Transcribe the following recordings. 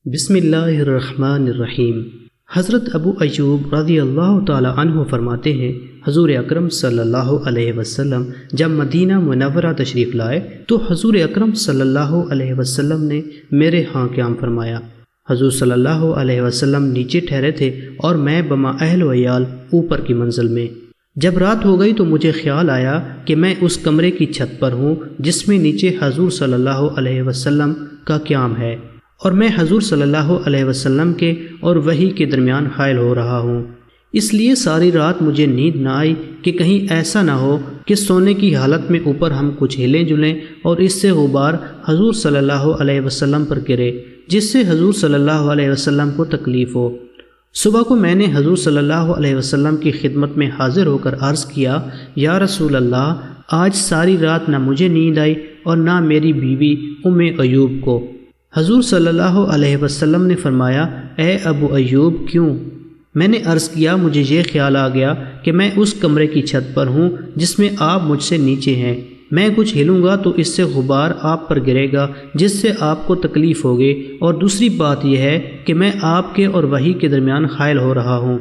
بسم اللہ الرحمن الرحیم۔ حضرت ابو ایوب رضی اللہ تعالی عنہ فرماتے ہیں، حضور اکرم صلی اللہ علیہ وسلم جب مدینہ منورہ تشریف لائے تو حضور اکرم صلی اللہ علیہ وسلم نے میرے ہاں قیام فرمایا۔ حضور صلی اللہ علیہ وسلم نیچے ٹھہرے تھے اور میں بما اہل و عیال اوپر کی منزل میں۔ جب رات ہو گئی تو مجھے خیال آیا کہ میں اس کمرے کی چھت پر ہوں جس میں نیچے حضور صلی اللہ علیہ وسلم کا قیام ہے، اور میں حضور صلی اللہ علیہ وسلم کے اور وحی کے درمیان حائل ہو رہا ہوں۔ اس لیے ساری رات مجھے نیند نہ آئی کہ کہیں ایسا نہ ہو کہ سونے کی حالت میں اوپر ہم کچھ ہلیں جلیں اور اس سے غبار حضور صلی اللہ علیہ وسلم پر گرے، جس سے حضور صلی اللہ علیہ وسلم کو تکلیف ہو۔ صبح کو میں نے حضور صلی اللہ علیہ وسلم کی خدمت میں حاضر ہو کر عرض کیا، یا رسول اللہ، آج ساری رات نہ مجھے نیند آئی اور نہ میری بیوی ام ایوب کو۔ حضور صلی اللہ علیہ وسلم نے فرمایا، اے ابو ایوب، کیوں؟ میں نے عرض کیا، مجھے یہ خیال آ گیا کہ میں اس کمرے کی چھت پر ہوں جس میں آپ مجھ سے نیچے ہیں، میں کچھ ہلوں گا تو اس سے غبار آپ پر گرے گا جس سے آپ کو تکلیف ہوگی، اور دوسری بات یہ ہے کہ میں آپ کے اور وحی کے درمیان حائل ہو رہا ہوں۔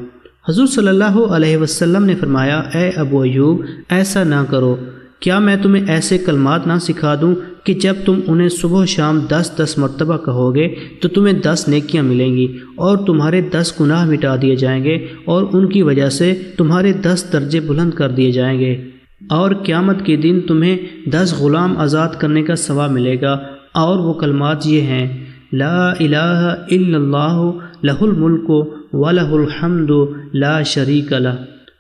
حضور صلی اللہ علیہ وسلم نے فرمایا، اے ابو ایوب، ایسا نہ کرو، کیا میں تمہیں ایسے کلمات نہ سکھا دوں کہ جب تم انہیں صبح و شام 10 مرتبہ کہو گے تو تمہیں 10 نیکیاں ملیں گی اور تمہارے 10 گناہ مٹا دیے جائیں گے، اور ان کی وجہ سے تمہارے 10 درجے بلند کر دیے جائیں گے، اور قیامت کے دن تمہیں 10 غلام آزاد کرنے کا ثواب ملے گا۔ اور وہ کلمات یہ ہیں، لا الہ الا اللہ لہ الملک ولہ الحمد لا شریک لہ۔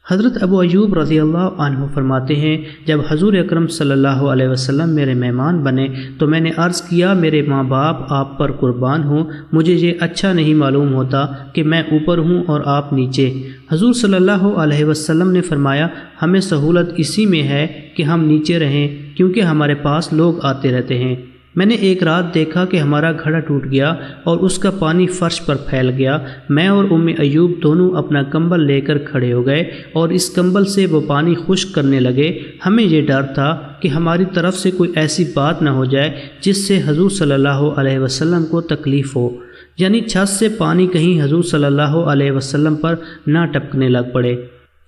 حضرت ابو ایوب رضی اللہ عنہ فرماتے ہیں، جب حضور اکرم صلی اللہ علیہ وسلم میرے مہمان بنے تو میں نے عرض کیا، میرے ماں باپ آپ پر قربان ہوں، مجھے یہ اچھا نہیں معلوم ہوتا کہ میں اوپر ہوں اور آپ نیچے۔ حضور صلی اللہ علیہ وسلم نے فرمایا، ہمیں سہولت اسی میں ہے کہ ہم نیچے رہیں، کیونکہ ہمارے پاس لوگ آتے رہتے ہیں۔ میں نے ایک رات دیکھا کہ ہمارا گھڑا ٹوٹ گیا اور اس کا پانی فرش پر پھیل گیا۔ میں اور ام ایوب دونوں اپنا کمبل لے کر کھڑے ہو گئے اور اس کمبل سے وہ پانی خشک کرنے لگے۔ ہمیں یہ ڈر تھا کہ ہماری طرف سے کوئی ایسی بات نہ ہو جائے جس سے حضور صلی اللہ علیہ وسلم کو تکلیف ہو، یعنی چھت سے پانی کہیں حضور صلی اللہ علیہ وسلم پر نہ ٹپکنے لگ پڑے۔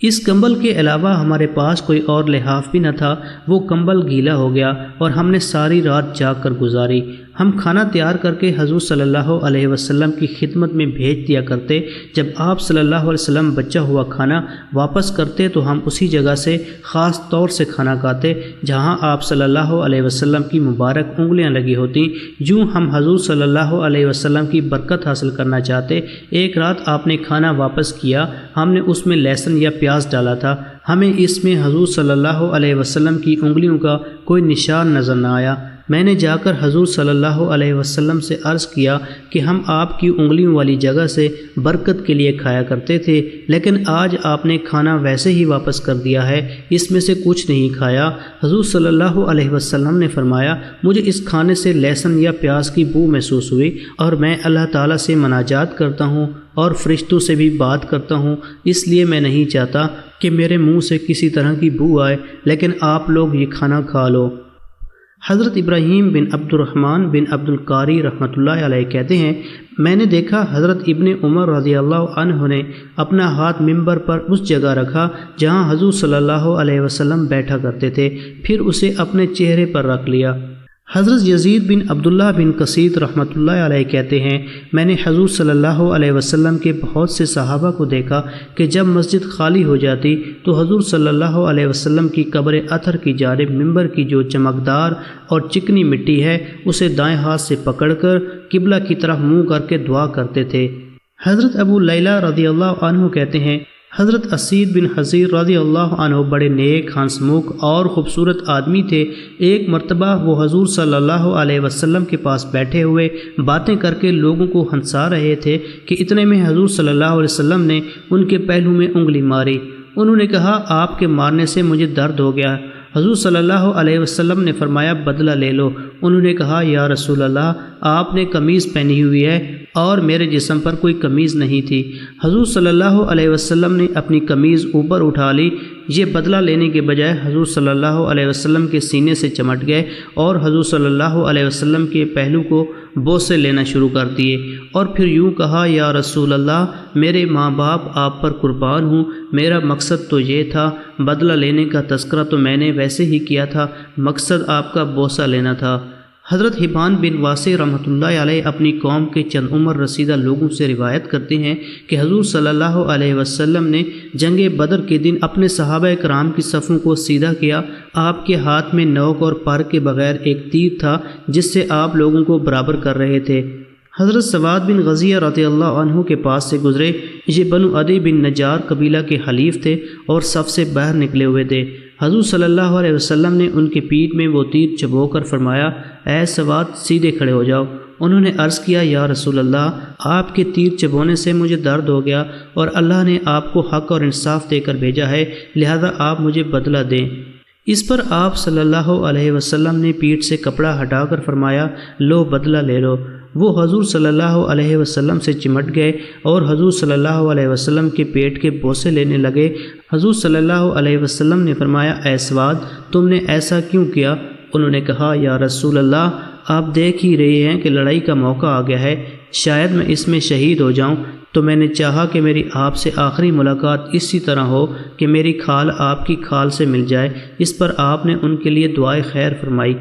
اس کمبل کے علاوہ ہمارے پاس کوئی اور لحاف بھی نہ تھا، وہ کمبل گیلا ہو گیا اور ہم نے ساری رات جاگ کر گزاری۔ ہم کھانا تیار کر کے حضور صلی اللہ علیہ وسلم کی خدمت میں بھیج دیا کرتے۔ جب آپ صلی اللہ علیہ وسلم بچا ہوا کھانا واپس کرتے تو ہم اسی جگہ سے خاص طور سے کھانا کھاتے جہاں آپ صلی اللہ علیہ وسلم کی مبارک انگلیاں لگی ہوتی، یوں ہم حضور صلی اللہ علیہ وسلم کی برکت حاصل کرنا چاہتے۔ ایک رات آپ نے کھانا واپس کیا، ہم نے اس میں لہسن یا پیاز ڈالا تھا، ہمیں اس میں حضور صلی اللہ علیہ وسلم کی انگلیوں کا کوئی نشان نظر نہ آیا۔ میں نے جا کر حضور صلی اللہ علیہ وسلم سے عرض کیا کہ ہم آپ کی انگلیوں والی جگہ سے برکت کے لیے کھایا کرتے تھے، لیکن آج آپ نے کھانا ویسے ہی واپس کر دیا ہے، اس میں سے کچھ نہیں کھایا۔ حضور صلی اللہ علیہ وسلم نے فرمایا، مجھے اس کھانے سے لہسن یا پیاز کی بو محسوس ہوئی، اور میں اللہ تعالیٰ سے مناجات کرتا ہوں اور فرشتوں سے بھی بات کرتا ہوں، اس لیے میں نہیں چاہتا کہ میرے منہ سے کسی طرح کی بو آئے، لیکن آپ لوگ یہ کھانا کھا لو۔ حضرت ابراہیم بن عبد الرحمن بن عبد القاری رحمۃ اللہ علیہ کہتے ہیں، میں نے دیکھا حضرت ابن عمر رضی اللہ عنہ نے اپنا ہاتھ ممبر پر اس جگہ رکھا جہاں حضور صلی اللہ علیہ وسلم بیٹھا کرتے تھے، پھر اسے اپنے چہرے پر رکھ لیا۔ حضرت یزید بن عبداللہ بن قصید رحمۃ اللہ علیہ کہتے ہیں، میں نے حضور صلی اللہ علیہ وسلم کے بہت سے صحابہ کو دیکھا کہ جب مسجد خالی ہو جاتی تو حضور صلی اللہ علیہ وسلم کی قبر اطہر کی جانب ممبر کی جو چمکدار اور چکنی مٹی ہے اسے دائیں ہاتھ سے پکڑ کر قبلہ کی طرف منہ کر کے دعا کرتے تھے۔ حضرت ابو لیلہ رضی اللہ عنہ کہتے ہیں، حضرت اسید بن حضیر رضی اللہ عنہ بڑے نیک، ہنسمکھ اور خوبصورت آدمی تھے۔ ایک مرتبہ وہ حضور صلی اللہ علیہ وسلم کے پاس بیٹھے ہوئے باتیں کر کے لوگوں کو ہنسا رہے تھے کہ اتنے میں حضور صلی اللہ علیہ وسلم نے ان کے پہلو میں انگلی ماری۔ انہوں نے کہا، آپ کے مارنے سے مجھے درد ہو گیا۔ حضور صلی اللہ علیہ وسلم نے فرمایا، بدلہ لے لو۔ انہوں نے کہا، یا رسول اللہ، آپ نے قمیض پہنی ہوئی ہے اور میرے جسم پر کوئی قمیض نہیں تھی۔ حضور صلی اللہ علیہ وسلم نے اپنی قمیض اوپر اٹھا لی۔ یہ بدلہ لینے کے بجائے حضور صلی اللہ علیہ وسلم کے سینے سے چمٹ گئے اور حضور صلی اللہ علیہ وسلم کے پہلو کو بوسے لینا شروع کر دیے، اور پھر یوں کہا، یا رسول اللہ، میرے ماں باپ آپ پر قربان ہوں، میرا مقصد تو یہ تھا، بدلہ لینے کا تذکرہ تو میں نے ویسے ہی کیا تھا، مقصد آپ کا بوسہ لینا تھا۔ حضرت حبان بن واسع رحمۃ اللہ علیہ اپنی قوم کے چند عمر رسیدہ لوگوں سے روایت کرتے ہیں کہ حضور صلی اللہ علیہ وسلم نے جنگ بدر کے دن اپنے صحابہ کرام کی صفوں کو سیدھا کیا۔ آپ کے ہاتھ میں نوک اور پر کے بغیر ایک تیر تھا جس سے آپ لوگوں کو برابر کر رہے تھے۔ حضرت سواد بن غزیہ رضی اللہ عنہ کے پاس سے گزرے۔ یہ بنو عدی بن نجار قبیلہ کے حلیف تھے اور صف سے باہر نکلے ہوئے تھے۔ حضور صلی اللہ علیہ وسلم نے ان کی پیٹھ میں وہ تیر چبو کر فرمایا، اے سواد، سیدھے کھڑے ہو جاؤ۔ انہوں نے عرض کیا، یا رسول اللہ، آپ کے تیر چبونے سے مجھے درد ہو گیا اور اللہ نے آپ کو حق اور انصاف دے کر بھیجا ہے، لہذا آپ مجھے بدلہ دیں۔ اس پر آپ صلی اللہ علیہ وسلم نے پیٹھ سے کپڑا ہٹا کر فرمایا، لو بدلہ لے لو۔ وہ حضور صلی اللہ علیہ وسلم سے چمٹ گئے اور حضور صلی اللہ علیہ وسلم کے پیٹ کے بوسے لینے لگے۔ حضور صلی اللہ علیہ وسلم نے فرمایا، اے سواد، تم نے ایسا کیوں کیا؟ انہوں نے کہا، یا رسول اللہ، آپ دیکھ ہی رہے ہیں کہ لڑائی کا موقع آ گیا ہے، شاید میں اس میں شہید ہو جاؤں، تو میں نے چاہا کہ میری آپ سے آخری ملاقات اسی طرح ہو کہ میری کھال آپ کی کھال سے مل جائے۔ اس پر آپ نے ان کے لیے دعائے خیر فرمائی۔